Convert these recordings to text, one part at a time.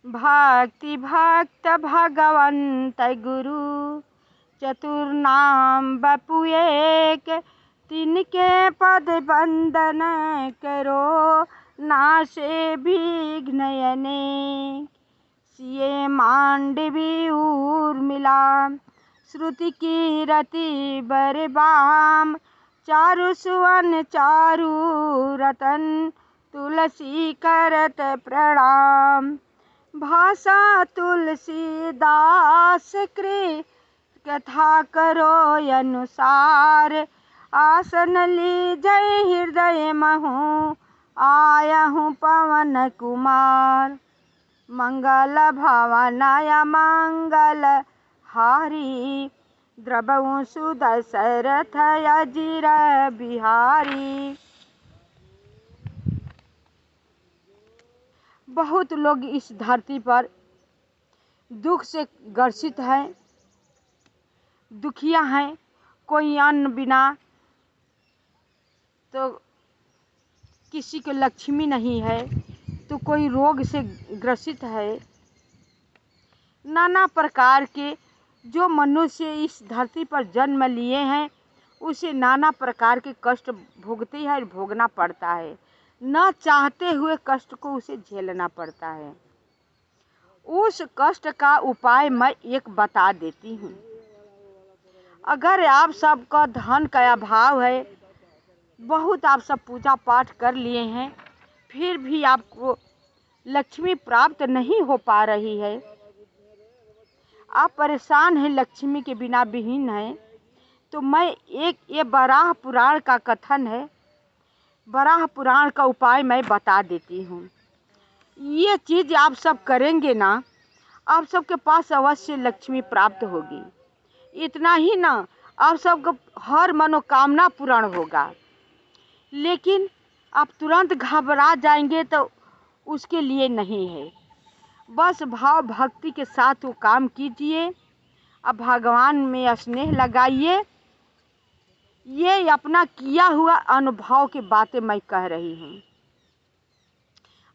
भक्ति भक्त भगवंत गुरु चतुर्नाम बपु एक, तिनके पद बंदन करो नाशे विघ्न अनेक। सिए मांडवी उर्मिला श्रुति कीरति बरबाम, चारु सुवन चारु रतन तुलसी करत प्रणाम। भाषा तुलसीदास कृत कथा करो अनुसार, आसन लीजय हृदय महु आयहु पवन कुमार। मंगल भवनाय मंगल हारी, द्रवहु सुदशरथ अजिर बिहारी। बहुत लोग इस धरती पर दुख से ग्रसित हैं, दुखिया हैं। कोई अन्न बिना तो किसी को लक्ष्मी नहीं है, तो कोई रोग से ग्रसित है। नाना प्रकार के जो मनुष्य इस धरती पर जन्म लिए हैं, उसे नाना प्रकार के कष्ट भोगते हैं, भोगना पड़ता है। न चाहते हुए कष्ट को उसे झेलना पड़ता है। उस कष्ट का उपाय मैं एक बता देती हूँ। अगर आप सबका धन का अभाव है, बहुत आप सब पूजा पाठ कर लिए हैं, फिर भी आपको लक्ष्मी प्राप्त नहीं हो पा रही है, आप परेशान हैं, लक्ष्मी के बिना विहीन हैं, तो मैं ये वराह पुराण का कथन है, वराह पुराण का उपाय मैं बता देती हूँ। ये चीज़ आप सब करेंगे ना, आप सबके पास अवश्य लक्ष्मी प्राप्त होगी। इतना ही ना, आप सबको हर मनोकामना पूर्ण होगा। लेकिन आप तुरंत घबरा जाएंगे तो उसके लिए नहीं है। बस भाव भक्ति के साथ वो काम कीजिए। अब भगवान में स्नेह लगाइए। ये अपना किया हुआ अनुभव की बातें मैं कह रही हूँ।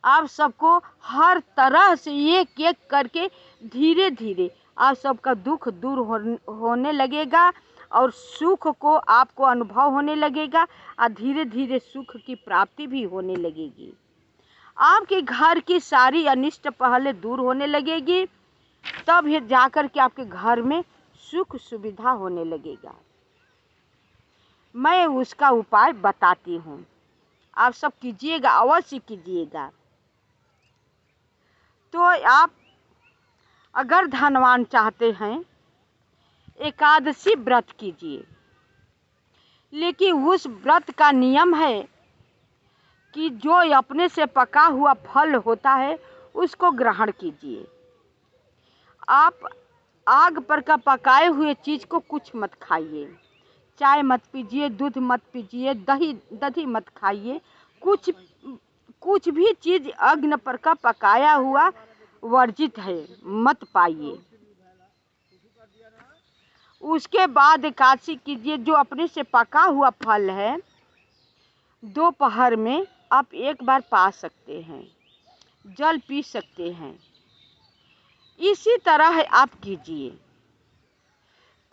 आप सबको हर तरह से एक एक करके धीरे धीरे आप सबका दुख दूर होने लगेगा और सुख को आपको अनुभव होने लगेगा और धीरे धीरे सुख की प्राप्ति भी होने लगेगी। आपके घर की सारी अनिष्ट पहले दूर होने लगेगी, तब ये जाकर के आपके घर में सुख सुविधा होने लगेगा। मैं उसका उपाय बताती हूँ, आप सब कीजिएगा, अवश्य कीजिएगा। तो आप अगर धनवान चाहते हैं, एकादशी व्रत कीजिए। लेकिन उस व्रत का नियम है कि जो अपने से पका हुआ फल होता है उसको ग्रहण कीजिए। आप आग पर का पकाए हुए चीज़ को कुछ मत खाइए। चाय मत पीजिए, दूध मत पीजिए, दही मत खाइए। कुछ भी चीज़ अग्नि पर का पकाया हुआ वर्जित है, मत पाइए। उसके बाद एकादशी कीजिए। जो अपने से पका हुआ फल है, दोपहर में आप एक बार पा सकते हैं, जल पी सकते हैं। इसी तरह आप कीजिए,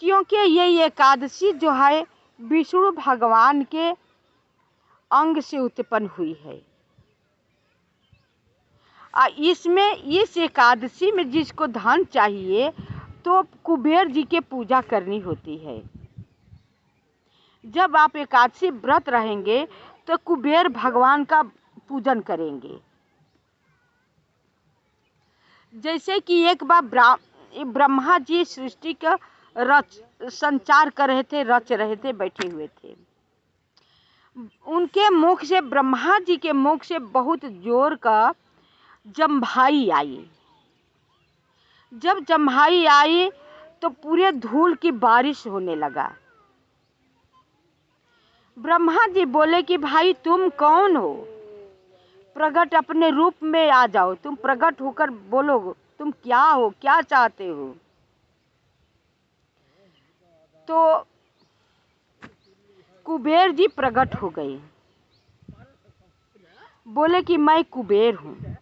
क्योंकि ये एकादशी जो है विष्णु भगवान के अंग से उत्पन्न हुई है। इसमें इस एकादशी में जिसको धन चाहिए तो कुबेर जी के पूजा करनी होती है। जब आप एकादशी व्रत रहेंगे तो कुबेर भगवान का पूजन करेंगे। जैसे कि एक बार ब्रह्मा जी सृष्टि का संचार कर रहे थे, रच रहे थे, बैठे हुए थे। उनके मुख से, ब्रह्मा जी के मुख से बहुत जोर का जम्भाई आई। जब जम्भाई आई तो पूरे धूल की बारिश होने लगा। ब्रह्मा जी बोले कि भाई तुम कौन हो, प्रकट अपने रूप में आ जाओ, तुम प्रकट होकर बोलो, तुम क्या हो, क्या चाहते हो। तो कुबेर जी प्रकट हो गए, बोले कि मैं कुबेर हूँ।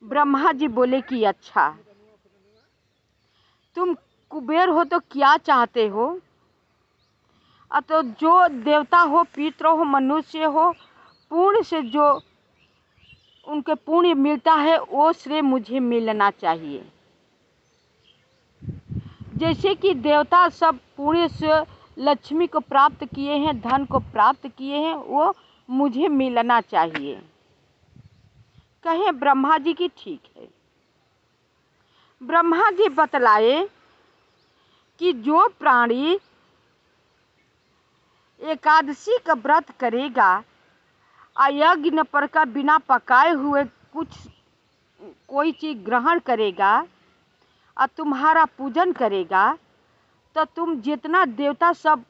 ब्रह्मा जी बोले कि अच्छा, तुम कुबेर हो तो क्या चाहते हो? तो जो देवता हो, पितृ हो, मनुष्य हो, पुण्य से जो उनके पुण्य मिलता है वो श्रेय मुझे मिलना चाहिए। जैसे कि देवता सब पुण्य से लक्ष्मी को प्राप्त किए हैं, धन को प्राप्त किए हैं, वो मुझे मिलना चाहिए। कहे ब्रह्मा जी की ठीक है। ब्रह्मा जी बतलाए कि जो प्राणी एकादशी का व्रत करेगा, यज्ञ पर का बिना पकाए हुए कोई चीज ग्रहण करेगा और तुम्हारा पूजन करेगा, तो तुम जितना देवता सब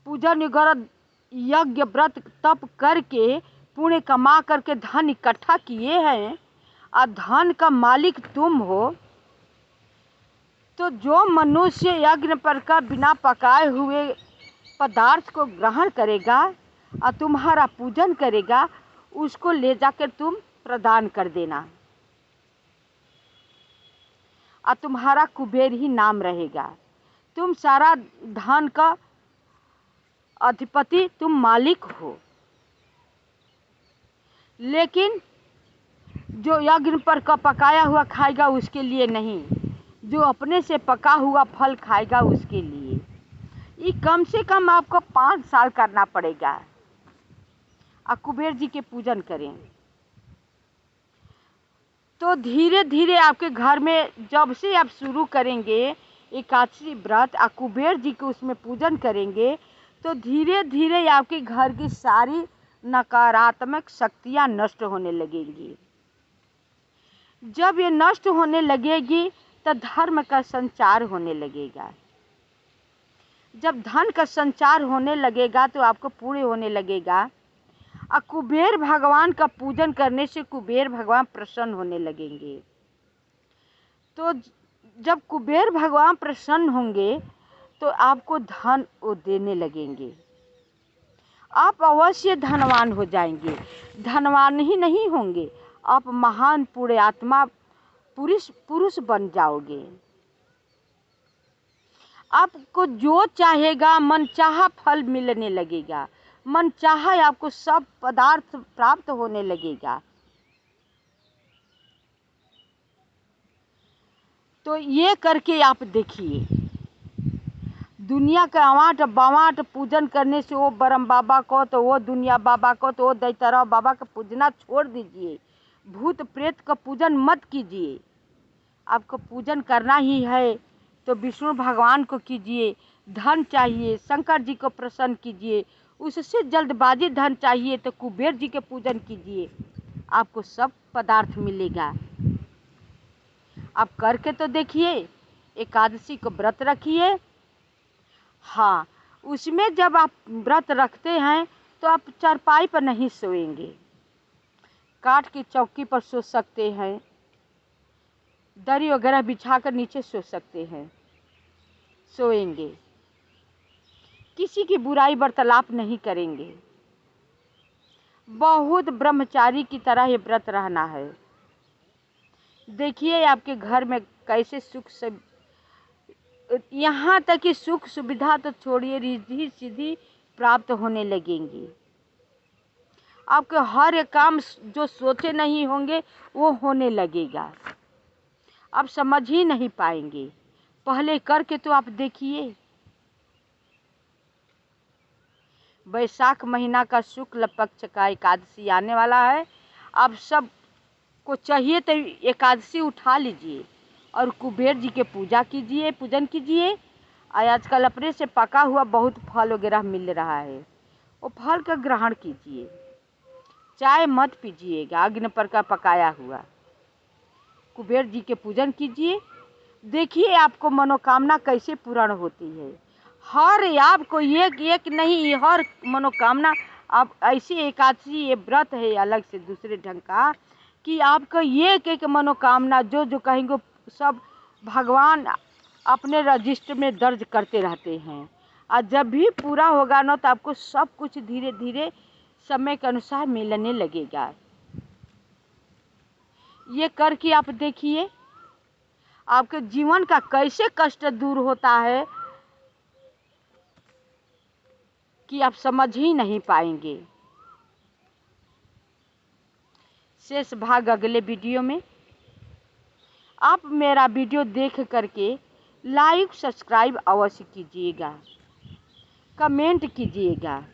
पूजन यज्ञ व्रत तप करके पुण्य कमा करके धन इकट्ठा किए हैं और धन का मालिक तुम हो, तो जो मनुष्य यज्ञ पर का बिना पकाए हुए पदार्थ को ग्रहण करेगा और तुम्हारा पूजन करेगा, उसको ले जाकर तुम प्रदान कर देना और तुम्हारा कुबेर ही नाम रहेगा। तुम सारा धन का अधिपति, तुम मालिक हो। लेकिन जो यज्ञ पर का पकाया हुआ खाएगा उसके लिए नहीं, जो अपने से पका हुआ फल खाएगा उसके लिए। ये कम से कम आपको 5 साल करना पड़ेगा। और कुबेर जी के पूजन करें तो धीरे धीरे आपके घर में जब से आप शुरू करेंगे एकादशी व्रत और कुबेर जी के उसमें पूजन करेंगे, तो धीरे धीरे आपके घर की सारी नकारात्मक शक्तियां नष्ट होने लगेंगी। जब ये नष्ट होने लगेगी तो धर्म का संचार होने लगेगा। जब धन का संचार होने लगेगा तो आपको पूरे होने लगेगा। और कुबेर भगवान का पूजन करने से कुबेर भगवान प्रसन्न होने लगेंगे। तो जब कुबेर भगवान प्रसन्न होंगे तो आपको धन वो देने लगेंगे। आप अवश्य धनवान हो जाएंगे। धनवान ही नहीं होंगे, आप महान पुण्यात्मा पुरुष बन जाओगे। आपको जो चाहेगा मन चाहा फल मिलने लगेगा, मन चाहा आपको सब पदार्थ प्राप्त होने लगेगा। तो ये करके आप देखिए, दुनिया का आवाट बावाट पूजन करने से, वो ब्रह्म बाबा को तो वो दुनिया बाबा को तो वो दैतराव बाबा का पूजना छोड़ दीजिए। भूत प्रेत का पूजन मत कीजिए। आपको पूजन करना ही है तो विष्णु भगवान को कीजिए। धन चाहिए शंकर जी को प्रसन्न कीजिए। उससे जल्दबाजी धन चाहिए तो कुबेर जी के पूजन कीजिए, आपको सब पदार्थ मिलेगा। आप करके तो देखिए, एकादशी को व्रत रखिए। हाँ, उसमें जब आप व्रत रखते हैं तो आप चारपाई पर नहीं सोएंगे, काठ की चौकी पर सो सकते हैं, दरी वगैरह बिछाकर नीचे सो सकते हैं, सोएंगे। किसी की बुराई वार्तालाप नहीं करेंगे। बहुत ब्रह्मचारी की तरह ये व्रत रहना है। देखिए आपके घर में कैसे सुख सब, यहाँ तक कि सुख सुविधा तो छोड़िए, रिद्धि सिद्धि प्राप्त होने लगेंगी। आपके हर एक काम जो सोचे नहीं होंगे वो होने लगेगा। आप समझ ही नहीं पाएंगे, पहले करके तो आप देखिए। वैशाख महीना का शुक्ल पक्ष का एकादशी आने वाला है। आप सब को चाहिए तो एकादशी उठा लीजिए और कुबेर जी के पूजा कीजिए, पूजन कीजिए। आजकल अपने से पका हुआ बहुत फल वगैरह मिल रहा है, वो फल का ग्रहण कीजिए। चाय मत पीजिएगा अग्नि पर का पकाया हुआ। कुबेर जी के पूजन कीजिए, देखिए आपको मनोकामना कैसे पूर्ण होती है। हर आपको एक नहीं, हर मनोकामना आप ऐसी एकादशी ये व्रत है अलग से दूसरे ढंग का कि आपको एक मनोकामना जो जो कहेंगे सब भगवान अपने रजिस्टर में दर्ज करते रहते हैं। और जब भी पूरा होगा ना तो आपको सब कुछ धीरे धीरे समय के अनुसार मिलने लगेगा। ये करके आप देखिए, आपके जीवन का कैसे कष्ट दूर होता है कि आप समझ ही नहीं पाएंगे। शेष भाग अगले वीडियो में। आप मेरा वीडियो देख करके लाइक सब्सक्राइब अवश्य कीजिएगा, कमेंट कीजिएगा।